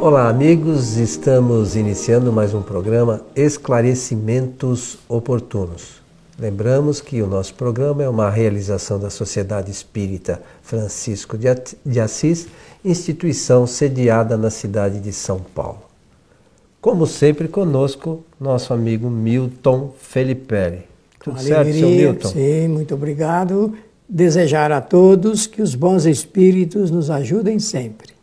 Olá, amigos, estamos iniciando mais um programa Esclarecimentos Oportunos. Lembramos que o nosso programa é uma realização da Sociedade Espírita Francisco de Assis, instituição sediada na cidade de São Paulo. Como sempre, conosco, nosso amigo Milton Felipe. Tudo certo, seu Milton? Sim, muito obrigado. Desejar a todos que os bons espíritos nos ajudem sempre.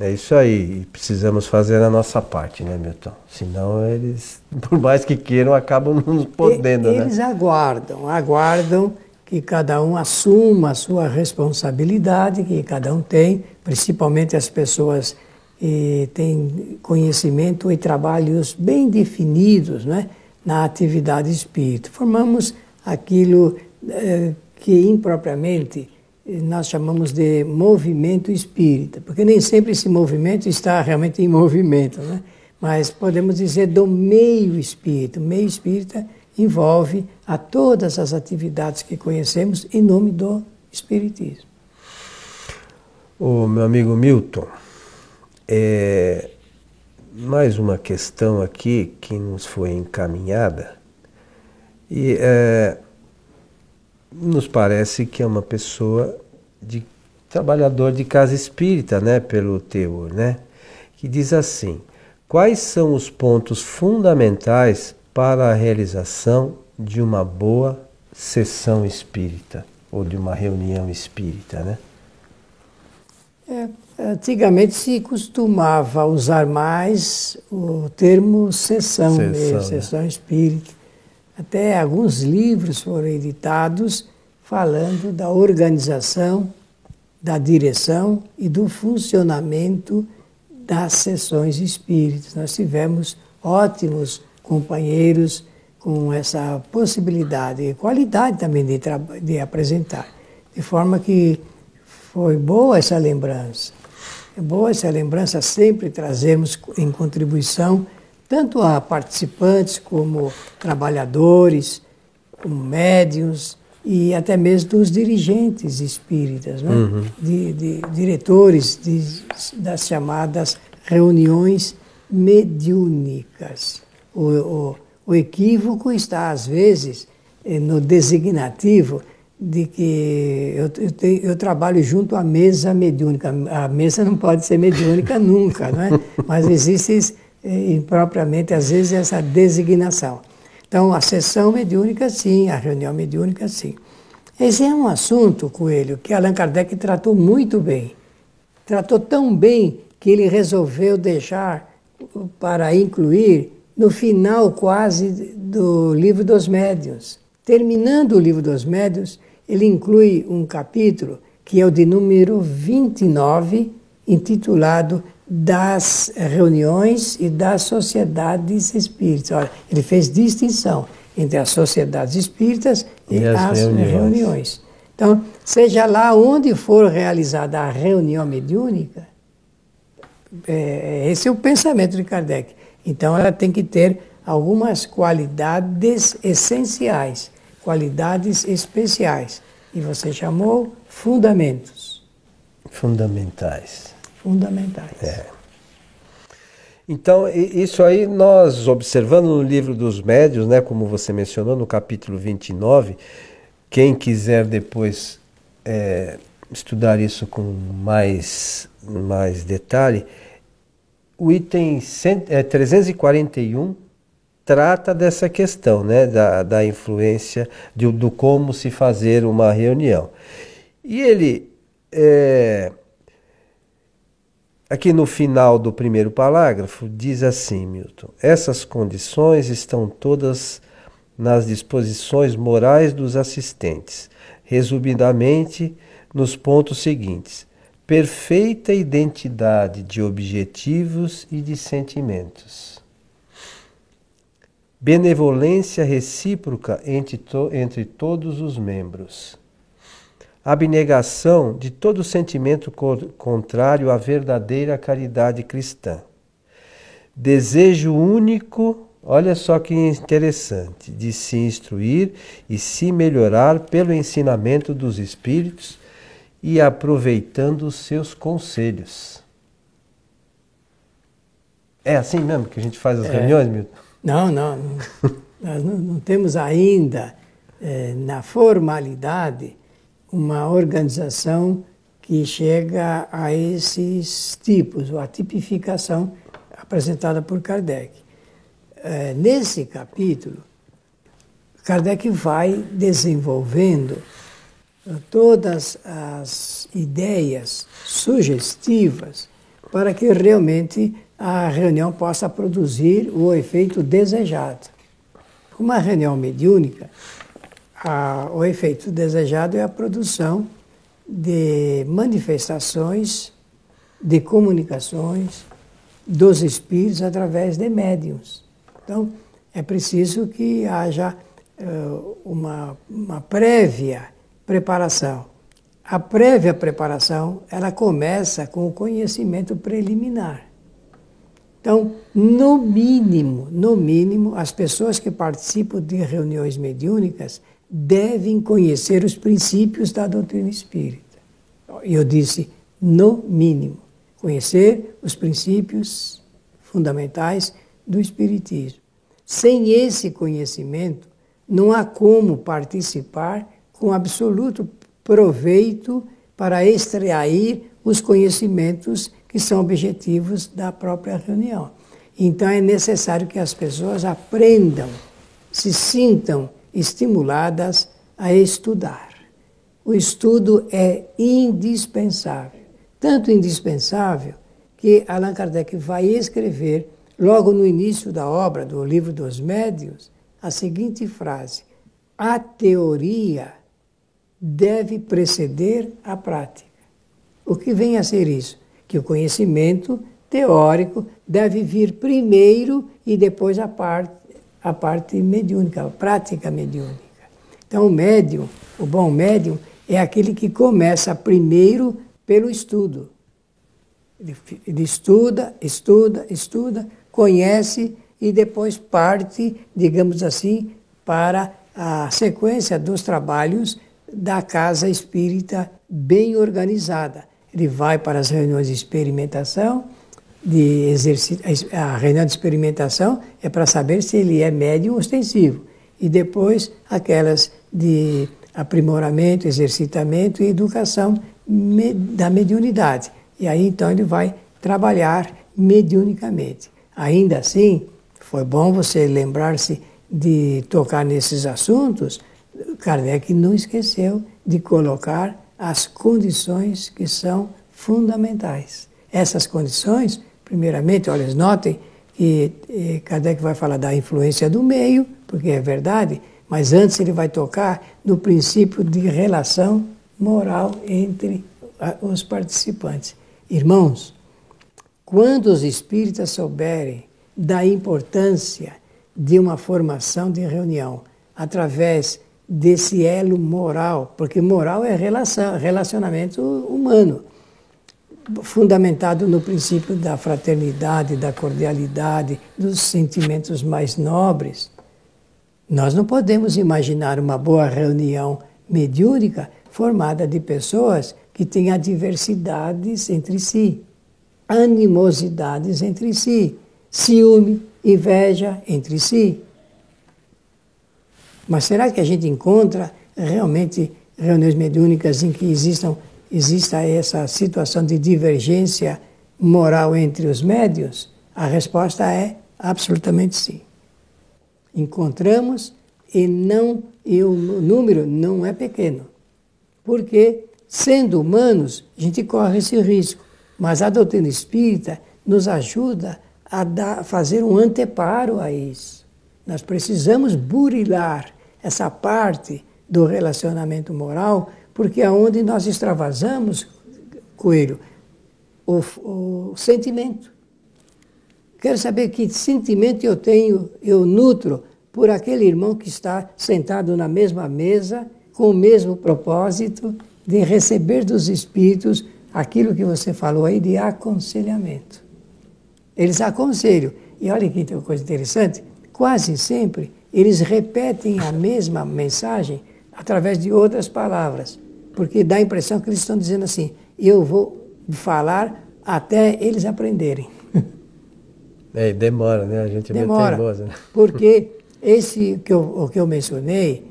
É isso aí, precisamos fazer a nossa parte, né, Milton? Senão eles, por mais que queiram, acabam não podendo, né? Eles aguardam que cada um assuma a sua responsabilidade, que cada um tem, principalmente as pessoas que têm conhecimento e trabalhos bem definidos, né, na atividade espírita. Formamos aquilo que impropriamente nós chamamos de movimento espírita, porque nem sempre esse movimento está realmente em movimento, né? Mas podemos dizer do meio espírita. O meio espírita envolve a todas as atividades que conhecemos em nome do espiritismo. Ô, meu amigo Milton, mais uma questão aqui que nos foi encaminhada e nos parece que é uma pessoa trabalhador de casa espírita, né, pelo teor, né, que diz assim: quais são os pontos fundamentais para a realização de uma boa sessão espírita ou de uma reunião espírita, né? Antigamente se costumava usar mais o termo sessão mesmo, sessão espírita. Até alguns livros foram editados falando da organização, da direção e do funcionamento das sessões espíritas. Nós tivemos ótimos companheiros com essa possibilidade e qualidade também de apresentar. De forma que foi boa essa lembrança. É boa essa lembrança sempre trazermos em contribuição tanto a participantes como trabalhadores, como médiuns e até mesmo dos dirigentes espíritas, né? Diretores das chamadas reuniões mediúnicas. O equívoco está, às vezes, no designativo de que eu trabalho junto à mesa mediúnica. A mesa não pode ser mediúnica nunca, não é? Mas existe impropriamente, às vezes, essa designação. Então, a sessão mediúnica, sim, a reunião mediúnica, sim. Esse é um assunto, Coelho, que Allan Kardec tratou muito bem. Tratou tão bem que ele resolveu deixar para incluir no final quase do Livro dos Médiuns. Terminando o Livro dos Médiuns, ele inclui um capítulo que é o de número 29, intitulado das reuniões e das sociedades espíritas. Olha, ele fez distinção entre as sociedades espíritas e as reuniões. Então, seja lá onde for realizada a reunião mediúnica, esse é o pensamento de Kardec. Então, ela tem que ter algumas qualidades essenciais, qualidades especiais. E você chamou fundamentos. Fundamentais. Fundamentais. Então, isso aí nós observando no Livro dos Médiuns, né, como você mencionou, no capítulo 29, quem quiser depois estudar isso com mais detalhe, o item 341 trata dessa questão, né, da influência, do como se fazer uma reunião. E ele... aqui no final do primeiro parágrafo, diz assim, Milton: essas condições estão todas nas disposições morais dos assistentes, resumidamente nos pontos seguintes: perfeita identidade de objetivos e de sentimentos, benevolência recíproca entre todos os membros, abnegação de todo sentimento contrário à verdadeira caridade cristã, desejo único, olha só que interessante, de se instruir e se melhorar pelo ensinamento dos Espíritos e aproveitando os seus conselhos. É assim mesmo que a gente faz as reuniões, Milton? Não. Nós não temos ainda, na formalidade, uma organização que chega a esses tipos, ou a tipificação apresentada por Kardec. Nesse capítulo, Kardec vai desenvolvendo todas as ideias sugestivas para que realmente a reunião possa produzir o efeito desejado. Uma reunião mediúnica, o efeito desejado é a produção de manifestações, de comunicações dos espíritos através de médiuns. Então, é preciso que haja uma prévia preparação. A prévia preparação, ela começa com o conhecimento preliminar. Então, no mínimo, as pessoas que participam de reuniões mediúnicas devem conhecer os princípios da doutrina espírita. E eu disse, no mínimo, conhecer os princípios fundamentais do espiritismo. Sem esse conhecimento, não há como participar com absoluto proveito para extrair os conhecimentos que são objetivos da própria reunião. Então é necessário que as pessoas aprendam, se sintam estimuladas a estudar. O estudo é indispensável. Tanto indispensável que Allan Kardec vai escrever, logo no início da obra, do Livro dos Médiuns, a seguinte frase: a teoria deve preceder a prática. O que vem a ser isso? Que o conhecimento teórico deve vir primeiro e depois a parte mediúnica, a prática mediúnica. Então o médium, o bom médium, é aquele que começa primeiro pelo estudo. Ele estuda, conhece e depois parte, digamos assim, para a sequência dos trabalhos da casa espírita bem organizada. Ele vai para as reuniões de experimentação, a reunião de experimentação é para saber se ele é médium ostensivo. E depois aquelas de aprimoramento, exercitamento e educação da mediunidade. E aí então ele vai trabalhar mediunicamente. Ainda assim, foi bom você lembrar-se de tocar nesses assuntos. Kardec não esqueceu de colocar as condições que são fundamentais. Essas condições, primeiramente, olha, notem que Kardec vai falar da influência do meio, porque é verdade, mas antes ele vai tocar no princípio de relação moral entre os participantes. Irmãos, quando os espíritas souberem da importância de uma formação de reunião através desse elo moral, porque moral é relacionamento humano, fundamentado no princípio da fraternidade, da cordialidade, dos sentimentos mais nobres. Nós não podemos imaginar uma boa reunião mediúnica formada de pessoas que têm adversidades entre si, animosidades entre si, ciúme, inveja entre si. Mas será que a gente encontra realmente reuniões mediúnicas em que exista essa situação de divergência moral entre os médiuns? A resposta é absolutamente sim. Encontramos e o número não é pequeno, porque, sendo humanos, a gente corre esse risco. Mas a doutrina espírita nos ajuda a fazer um anteparo a isso. Nós precisamos burilar essa parte do relacionamento moral, porque é onde nós extravasamos, Coelho, o sentimento. Quero saber que sentimento eu nutro por aquele irmão que está sentado na mesma mesa, com o mesmo propósito de receber dos espíritos aquilo que você falou aí de aconselhamento. Eles aconselham. E olha que coisa interessante, quase sempre eles repetem a mesma mensagem através de outras palavras, porque dá a impressão que eles estão dizendo assim, eu vou falar até eles aprenderem. É, demora, né? A gente é meio Demora, teimoso, né? porque o que eu mencionei,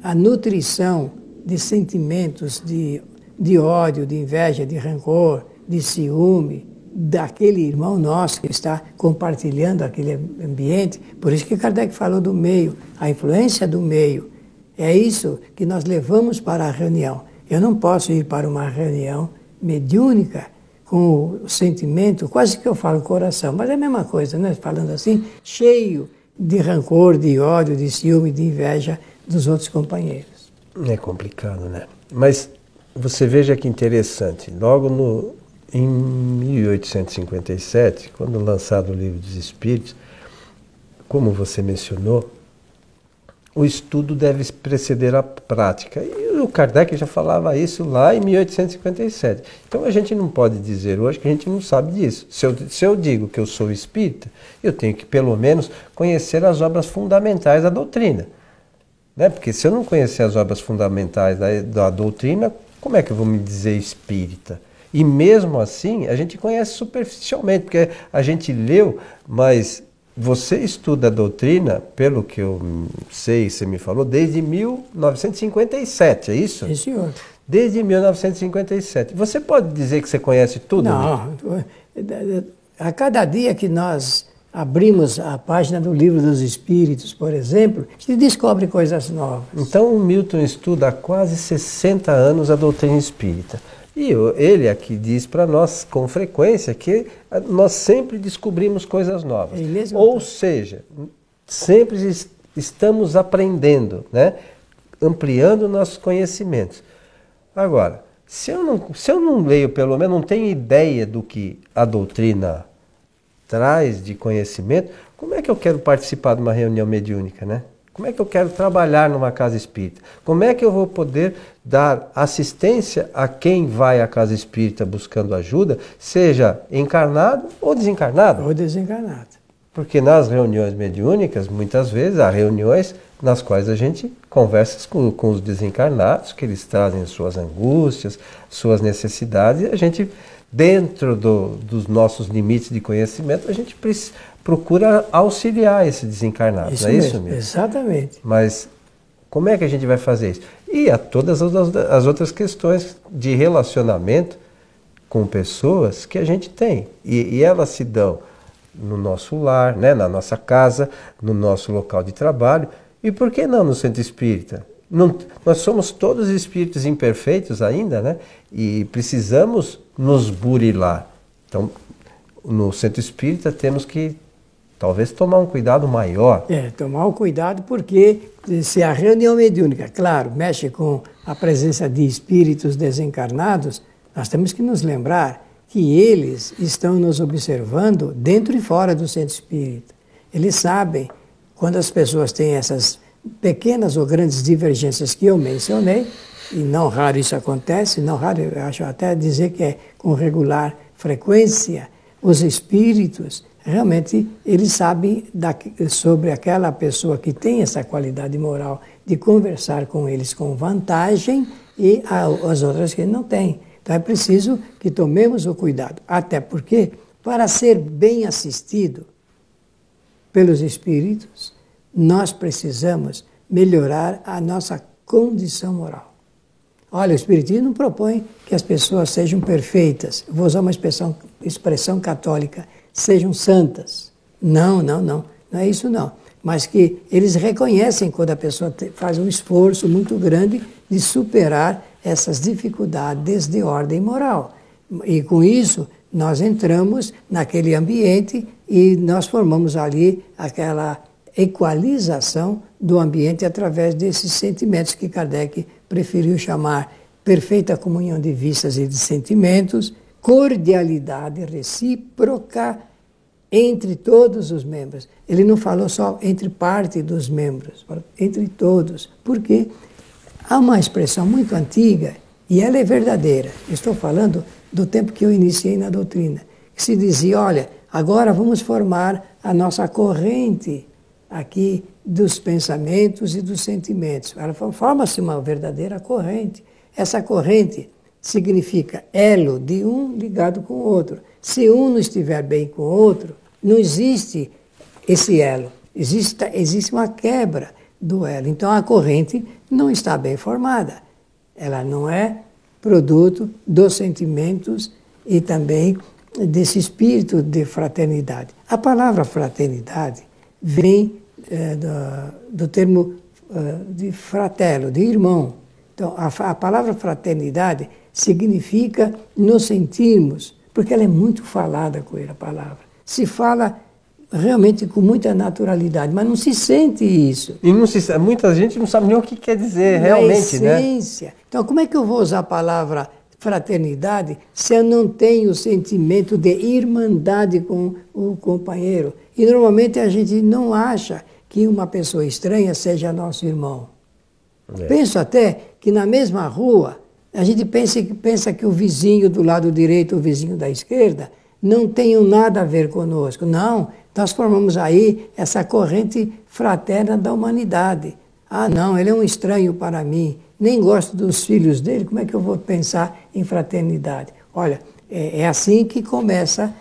a nutrição de sentimentos de ódio, de inveja, de rancor, de ciúme, daquele irmão nosso que está compartilhando aquele ambiente. Por isso que Kardec falou do meio, a influência do meio. É isso que nós levamos para a reunião. Eu não posso ir para uma reunião mediúnica com o sentimento, quase que eu falo coração, mas é a mesma coisa, né? Falando assim, cheio de rancor, de ódio, de ciúme, de inveja dos outros companheiros. É complicado, né? Mas você veja que interessante, logo em 1857, quando lançado o Livro dos Espíritos, como você mencionou, o estudo deve preceder a prática. E o Kardec já falava isso lá em 1857. Então a gente não pode dizer hoje que a gente não sabe disso. Se eu digo que eu sou espírita, eu tenho que pelo menos conhecer as obras fundamentais da doutrina. Né? Porque se eu não conhecer as obras fundamentais da doutrina, como é que eu vou me dizer espírita? E mesmo assim, a gente conhece superficialmente, porque a gente leu, mas você estuda a doutrina, pelo que eu sei, você me falou, desde 1957, é isso? Sim, senhor. Desde 1957. Você pode dizer que você conhece tudo? Não. A cada dia que nós abrimos a página do Livro dos Espíritos, por exemplo, a gente descobre coisas novas. Então o Milton estuda há quase 60 anos a doutrina espírita. E ele aqui diz para nós com frequência que nós sempre descobrimos coisas novas. Ou seja, sempre estamos aprendendo, né? Ampliando nossos conhecimentos. Agora, se eu não leio, pelo menos não tenho ideia do que a doutrina traz de conhecimento, como é que eu quero participar de uma reunião mediúnica, né? Como é que eu quero trabalhar numa casa espírita? Como é que eu vou poder dar assistência a quem vai à casa espírita buscando ajuda, seja encarnado ou desencarnado? Ou desencarnado. Porque nas reuniões mediúnicas, muitas vezes, há reuniões nas quais a gente conversa com os desencarnados, que eles trazem suas angústias, suas necessidades, e a gente, dentro dos nossos limites de conhecimento, a gente procura auxiliar esse desencarnado, isso não é mesmo, isso mesmo? Exatamente. Mas como é que a gente vai fazer isso? E há todas as outras questões de relacionamento com pessoas que a gente tem. E elas se dão no nosso lar, né, na nossa casa, no nosso local de trabalho. E por que não no centro espírita? Nós somos todos espíritos imperfeitos ainda, né? E precisamos nos burilar. Então, no centro espírita temos que talvez tomar um cuidado maior. Tomar um cuidado porque se a reunião mediúnica, claro, mexe com a presença de espíritos desencarnados, nós temos que nos lembrar que eles estão nos observando dentro e fora do centro espírita. Eles sabem quando as pessoas têm essas pequenas ou grandes divergências que eu mencionei, e não raro isso acontece, não raro, eu acho até dizer que é com regular frequência, os espíritos realmente eles sabem sobre aquela pessoa que tem essa qualidade moral de conversar com eles com vantagem e as outras que não têm. Então é preciso que tomemos o cuidado, até porque para ser bem assistido pelos espíritos, nós precisamos melhorar a nossa condição moral. Olha, o Espiritismo não propõe que as pessoas sejam perfeitas. Vou usar uma expressão católica, sejam santas. Não é isso não. Mas que eles reconhecem quando a pessoa faz um esforço muito grande de superar essas dificuldades de ordem moral. E com isso, nós entramos naquele ambiente e nós formamos ali aquela equalização do ambiente através desses sentimentos que Kardec preferiu chamar perfeita comunhão de vistas e de sentimentos, cordialidade recíproca entre todos os membros. Ele não falou só entre parte dos membros, falou entre todos. Por quê? Há uma expressão muito antiga, e ela é verdadeira. Estou falando do tempo que eu iniciei na doutrina, que se dizia, olha, agora vamos formar a nossa corrente aqui dos pensamentos e dos sentimentos. Ela forma-se uma verdadeira corrente. Essa corrente significa elo de um ligado com o outro. Se um não estiver bem com o outro, Não existe esse elo. Existe uma quebra do elo. Então a corrente não está bem formada. Ela não é produto dos sentimentos e também desse espírito de fraternidade. A palavra fraternidade vem do termo de fratello, de irmão. Então, a palavra fraternidade significa nos sentirmos, porque ela é muito falada com ele, a palavra. Se fala realmente com muita naturalidade, mas não se sente isso. E muita gente não sabe nem o que quer dizer realmente, né? Essência. Então, como é que eu vou usar a palavra fraternidade se eu não tenho o sentimento de irmandade com o companheiro? E normalmente a gente não acha que uma pessoa estranha seja nosso irmão. Penso até que na mesma rua, a gente pensa que o vizinho do lado direito, o vizinho da esquerda, não tenham nada a ver conosco. Não, nós formamos aí essa corrente fraterna da humanidade. Ah, não, ele é um estranho para mim, nem gosto dos filhos dele, como é que eu vou pensar em fraternidade? Olha, é assim que começam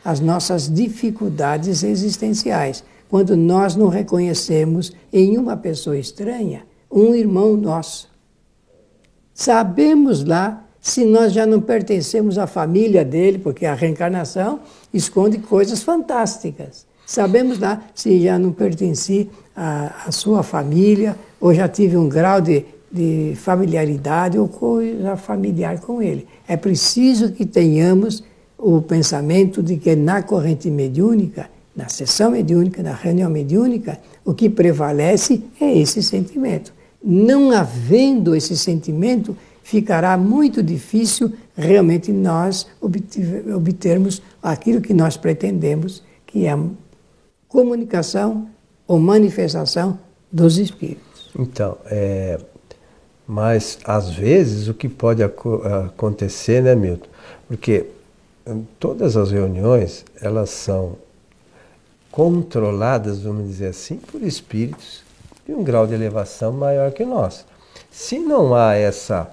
as nossas dificuldades existenciais, quando nós não reconhecemos em uma pessoa estranha um irmão nosso. Sabemos lá se nós já não pertencemos à família dele, porque a reencarnação esconde coisas fantásticas. Sabemos lá se já não pertenci à sua família, ou já tive um grau de familiaridade ou coisa familiar com ele. É preciso que tenhamos o pensamento de que na corrente mediúnica, na sessão mediúnica, na reunião mediúnica, o que prevalece é esse sentimento. Não havendo esse sentimento, ficará muito difícil realmente nós obtermos aquilo que nós pretendemos, que é a comunicação ou manifestação dos espíritos. Então, mas às vezes o que pode acontecer, né, Milton? Porque todas as reuniões, elas são controladas, vamos dizer assim, por espíritos de um grau de elevação maior que o nosso. Se não há essa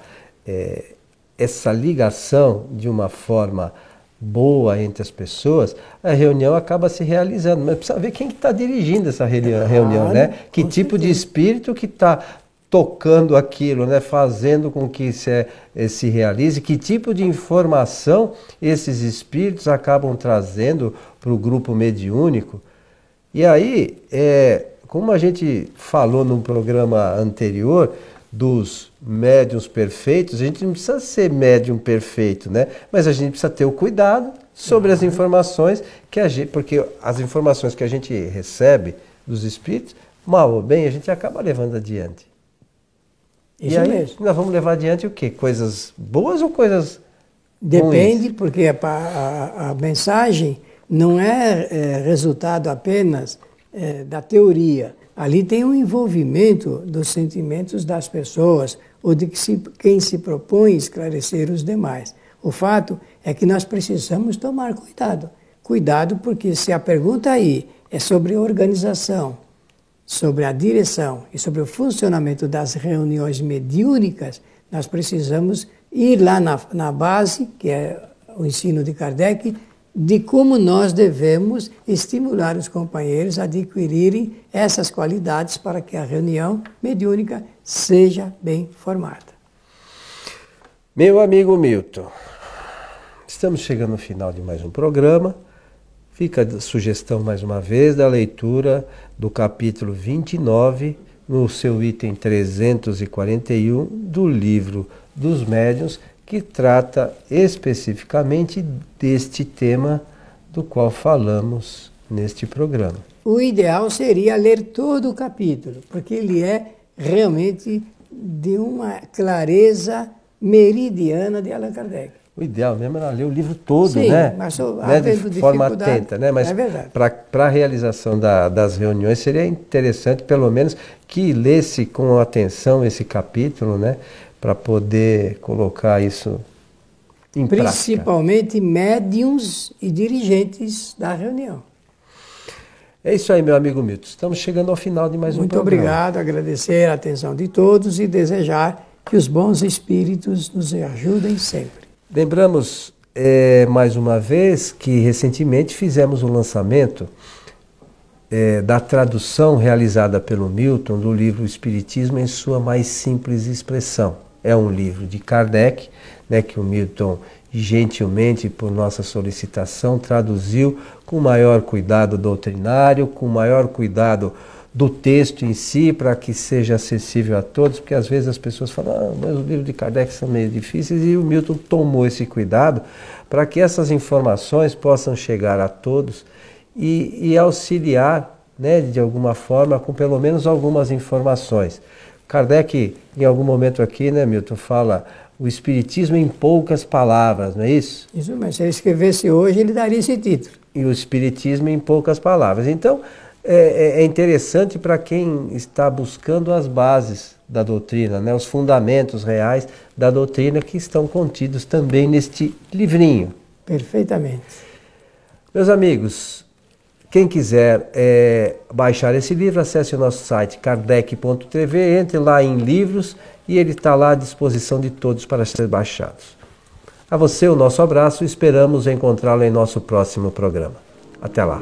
ligação de uma forma boa entre as pessoas, a reunião acaba se realizando. Mas precisa ver quem está dirigindo essa reunião, né? Que tipo de espírito que está tocando aquilo, né? Fazendo com que se realize, que tipo de informação esses espíritos acabam trazendo para o grupo mediúnico. E aí, como a gente falou no programa anterior, dos médiuns perfeitos, a gente não precisa ser médium perfeito, né? Mas a gente precisa ter o cuidado sobre as informações porque as informações que a gente recebe dos espíritos, mal ou bem, a gente acaba levando adiante. Isso e aí, mesmo. Nós vamos levar adiante o quê? Coisas boas ou coisas Depende, ruins? porque a mensagem não é resultado apenas da teoria. Ali tem um envolvimento dos sentimentos das pessoas ou de quem se propõe esclarecer os demais. O fato é que nós precisamos tomar cuidado. Cuidado porque se a pergunta aí é sobre organização, sobre a direção e sobre o funcionamento das reuniões mediúnicas, nós precisamos ir lá na base, que é o ensino de Kardec, de como nós devemos estimular os companheiros a adquirirem essas qualidades para que a reunião mediúnica seja bem formada. Meu amigo Milton, estamos chegando no final de mais um programa. Fica a sugestão mais uma vez da leitura do capítulo 29, no seu item 341 do livro dos Médiuns, que trata especificamente deste tema do qual falamos neste programa. O ideal seria ler todo o capítulo, porque ele é realmente de uma clareza meridiana de Allan Kardec. O ideal mesmo era ler o livro todo, sim, né? Mas de forma atenta, né? Mas é verdade. Para a realização das reuniões seria interessante, pelo menos, que lesse com atenção esse capítulo, né? Para poder colocar isso em prática. Principalmente médiuns e dirigentes da reunião. É isso aí, meu amigo Milton. Estamos chegando ao final de mais um programa. Muito obrigado, agradecer a atenção de todos e desejar que os bons espíritos nos ajudem sempre. Lembramos mais uma vez que recentemente fizemos o lançamento da tradução realizada pelo Milton do livro Espiritismo em sua mais simples expressão. É um livro de Kardec, né, que o Milton gentilmente, por nossa solicitação, traduziu com maior cuidado doutrinário, com maior cuidado do texto em si, para que seja acessível a todos, porque às vezes as pessoas falam, mas os livros de Kardec são meio difíceis, e o Milton tomou esse cuidado para que essas informações possam chegar a todos e auxiliar, né, de alguma forma, com pelo menos algumas informações. Kardec, em algum momento aqui, né, Milton, fala o Espiritismo em poucas palavras, não é isso? Isso, mas se ele escrevesse hoje, ele daria esse título. E o Espiritismo em poucas palavras. Então, é interessante para quem está buscando as bases da doutrina, né, os fundamentos reais da doutrina que estão contidos também neste livrinho. Perfeitamente. Meus amigos, quem quiser baixar esse livro, acesse o nosso site kardec.tv, entre lá em livros e ele está lá à disposição de todos para ser baixados. A você o nosso abraço e esperamos encontrá-lo em nosso próximo programa. Até lá.